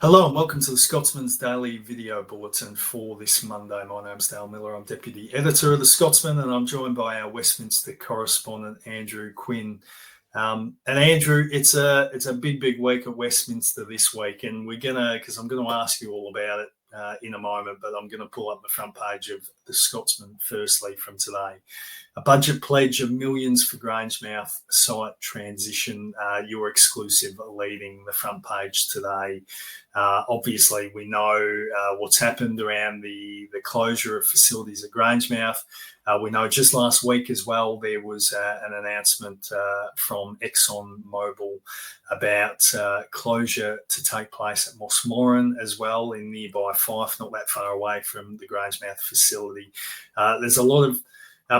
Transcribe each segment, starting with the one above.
Hello and welcome to the Scotsman's Daily Video Bulletin for this Monday. My name's Dale Miller. I'm Deputy Editor of the Scotsman and I'm joined by our Westminster correspondent, Andrew Quinn. And Andrew, it's a big week at Westminster this week, and I'm going to ask you all about it in a moment, but I'm going to pull up the front page of the Scotsman firstly from today. A budget pledge of millions for Grangemouth site transition, your exclusive leading the front page today. Obviously, we know what's happened around the closure of facilities at Grangemouth. We know just last week as well, there was an announcement from ExxonMobil about closure to take place at Mossmoran as well in nearby Fife, not that far away from the Grangemouth facility. There's a lot of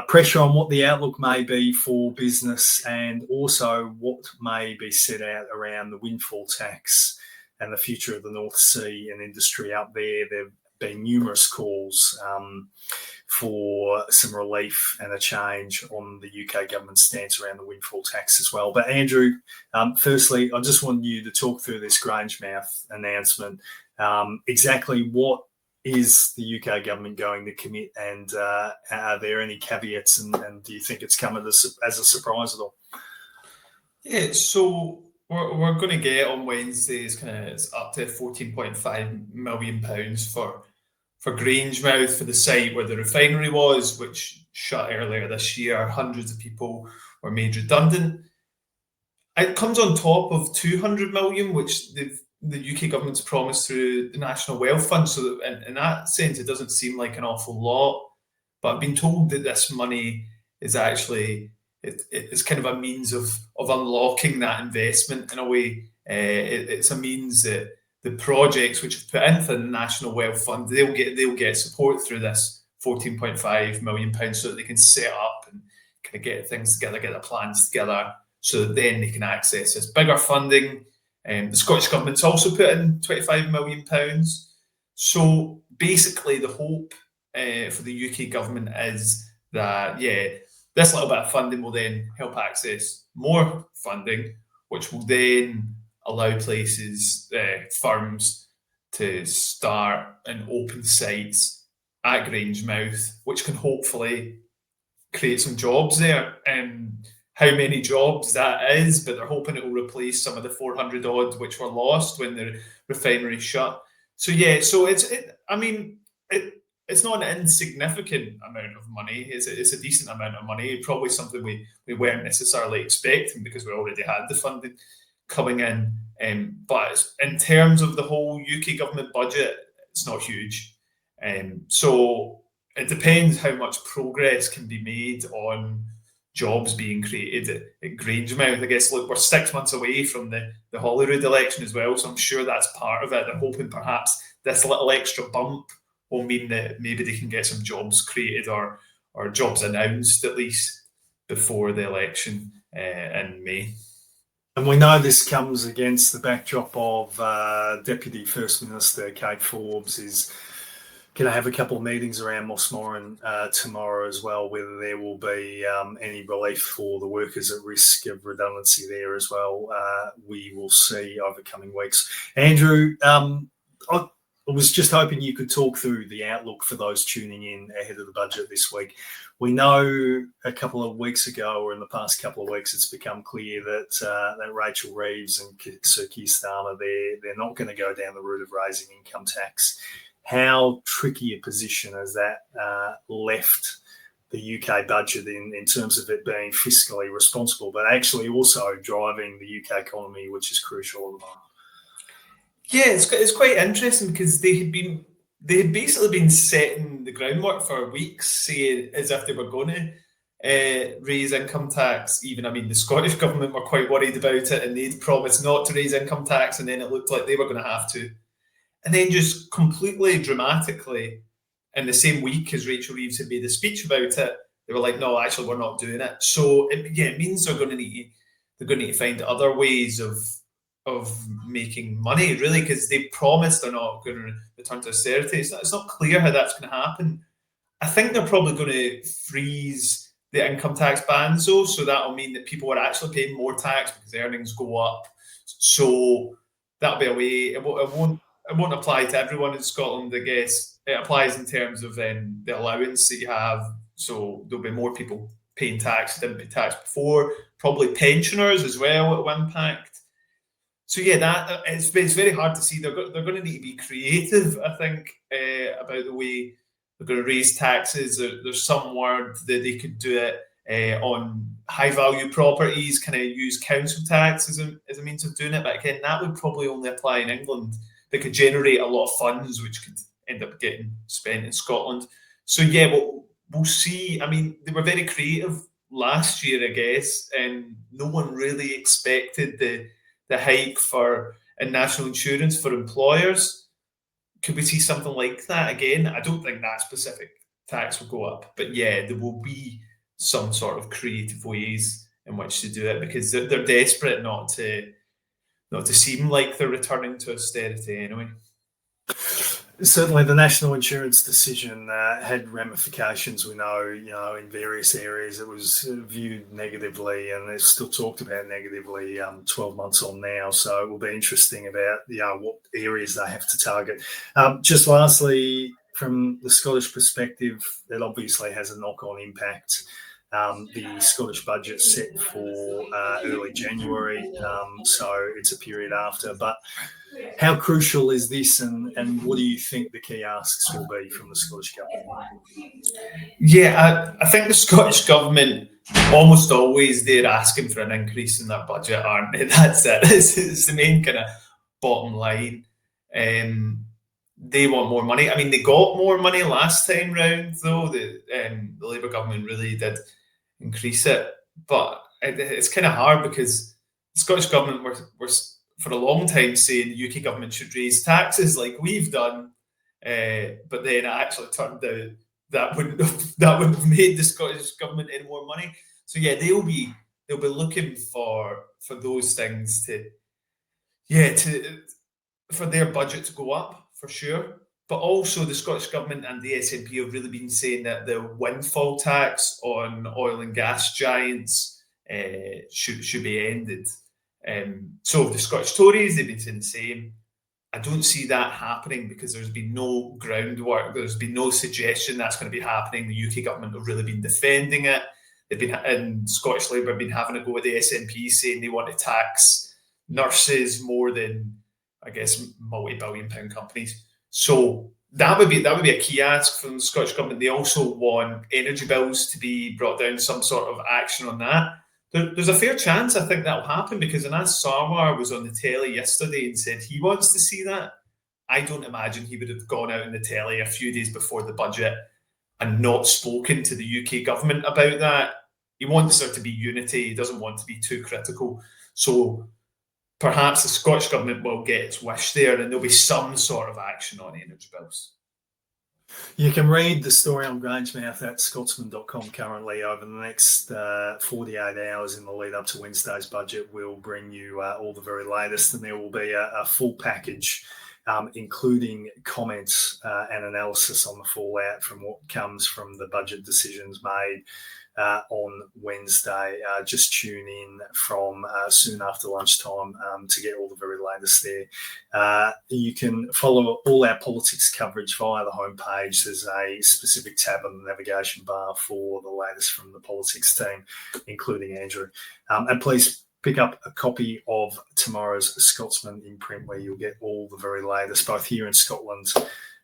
pressure on what the outlook may be for business and also what may be set out around the windfall tax and the future of the North Sea and industry up there. There have been numerous calls for some relief and a change on the UK government's stance around the windfall tax as well. But Andrew, firstly, I just want you to talk through this Grangemouth announcement. Exactly what is the UK government going to commit, and are there any caveats, and do you think it's come as a surprise at all? Yeah, so we're going to get on Wednesday it's up to £14.5 million for Grangemouth, for the site where the refinery was, which shut earlier this year. Hundreds of people were made redundant. It comes on top of 200 million, which the UK government's promised through the National Wealth Fund. So in that sense, it doesn't seem like an awful lot. But I've been told that this money is actually it's kind of a means of unlocking that investment in a way. It's a means that the projects which have put into the National Wealth Fund, they'll get support through this £14.5 million so that they can set up and kind of get things together, get the plans together, so that then they can access this bigger funding. The Scottish Government's also put in £25 million. So basically the hope for the UK government is that, this little bit of funding will then help access more funding, which will then allow places, firms, to start and open sites at Grangemouth, which can hopefully create some jobs there. How many jobs that is, but they're hoping it will replace some of the 400 odd which were lost when the refinery shut. So it's not an insignificant amount of money. It's a decent amount of money. Probably something we weren't necessarily expecting because we already had the funding coming in. But in terms of the whole UK government budget, it's not huge. So it depends how much progress can be made on jobs being created at Grangemouth. I guess, look, we're 6 months away from the Holyrood election as well, so I'm sure that's part of it. They're hoping perhaps this little extra bump will mean that maybe they can get some jobs created or jobs announced at least before the election in May. And we know this comes against the backdrop of Deputy First Minister Kate Forbes is going to have a couple of meetings around Mossmoran tomorrow as well, whether there will be any relief for the workers at risk of redundancy there as well. We will see over coming weeks. Andrew, I was just hoping you could talk through the outlook for those tuning in ahead of the budget this week. We know a couple of weeks ago, or in the past couple of weeks, it's become clear that Rachel Reeves and Sir Keir Starmer, they're not going to go down the route of raising income tax. How tricky a position has that left the UK budget in terms of it being fiscally responsible, but actually also driving the UK economy, which is crucial at the moment? Yeah, it's quite interesting because they had basically been setting the groundwork for weeks, saying as if they were going to raise income tax. Even, the Scottish government were quite worried about it, and they'd promised not to raise income tax, and then it looked like they were going to have to. And then just completely dramatically, in the same week as Rachel Reeves had made a speech about it, they were like, no, actually, we're not doing it. So it means they're going to need to find other ways of making money, really, because they promised they're not going to return to austerity. So it's not clear how that's going to happen. I think they're probably going to freeze the income tax bans, though, so that'll mean that people are actually paying more tax because earnings go up. So that'll be a way. It won't it won't apply to everyone in Scotland, I guess. It applies in terms of the allowance that you have. So there'll be more people paying tax that didn't pay tax before. Probably pensioners as well it will impact. So yeah, that it's very hard to see. They're going to need to be creative, I think, about the way they're going to raise taxes. There's some word that they could do it on high value properties, kind of use council tax as a means of doing it. But again, that would probably only apply in England. They could generate a lot of funds, which could end up getting spent in Scotland. So yeah, we'll see. I mean, they were very creative last year, I guess, and no one really expected the hike in national insurance for employers. Could we see something like that again? I don't think that specific tax will go up, but yeah, there will be some sort of creative ways in which to do it, because they're desperate not to seem like they're returning to austerity anyway. Certainly, the national insurance decision had ramifications. We know, in various areas it was viewed negatively, and it's still talked about negatively 12 months on now. So it will be interesting about what areas they have to target. Just lastly, from the Scottish perspective, it obviously has a knock-on impact. The Scottish budget's set for early January, so it's a period after. But how crucial is this, and what do you think the key asks will be from the Scottish government? Yeah, I think the Scottish government, almost always, they're asking for an increase in their budget, aren't they? That's it. It's the main kind of bottom line. They want more money. I mean, they got more money last time round, though. The Labour government really did increase it. But it's kind of hard because the Scottish government were for a long time saying the UK government should raise taxes like we've done, but then it actually turned out that wouldn't have made the Scottish government any more money. So yeah, they'll be looking for those things for their budget to go up for sure. But also the Scottish government and the SNP have really been saying that the windfall tax on oil and gas giants should be ended. So the Scottish Tories, they've been saying the same. I don't see that happening because there's been no groundwork. There's been no suggestion that's going to be happening. The UK government have really been defending it. And Scottish Labour have been having a go at the SNP, saying they want to tax nurses more than, I guess, multi-billion-pound companies. So that would be a key ask from the Scottish government. They also want energy bills to be brought down, some sort of action on that. There's a fair chance I think that'll happen, because Anas Sarwar was on the telly yesterday and said he wants to see that. I don't imagine he would have gone out on the telly a few days before the budget and not spoken to the UK government about that. He wants there to be unity. He doesn't want to be too critical. So perhaps the Scottish government will get its wish there, and there'll be some sort of action on energy bills. You can read the story on Grangemouth at Scotsman.com currently. Over the next 48 hours in the lead up to Wednesday's budget, we'll bring you all the very latest, and there will be a full package, including comments and analysis on the fallout from what comes from the budget decisions made on Wednesday. Just tune in from soon after lunchtime to get all the very latest there. You can follow all our politics coverage via the homepage. There's a specific tab on the navigation bar for the latest from the politics team, including Andrew. And please pick up a copy of tomorrow's Scotsman in print, where you'll get all the very latest, both here in Scotland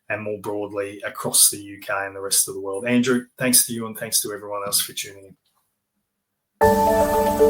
and more broadly across the UK and the rest of the world. Andrew, thanks to you, and thanks to everyone else for tuning in.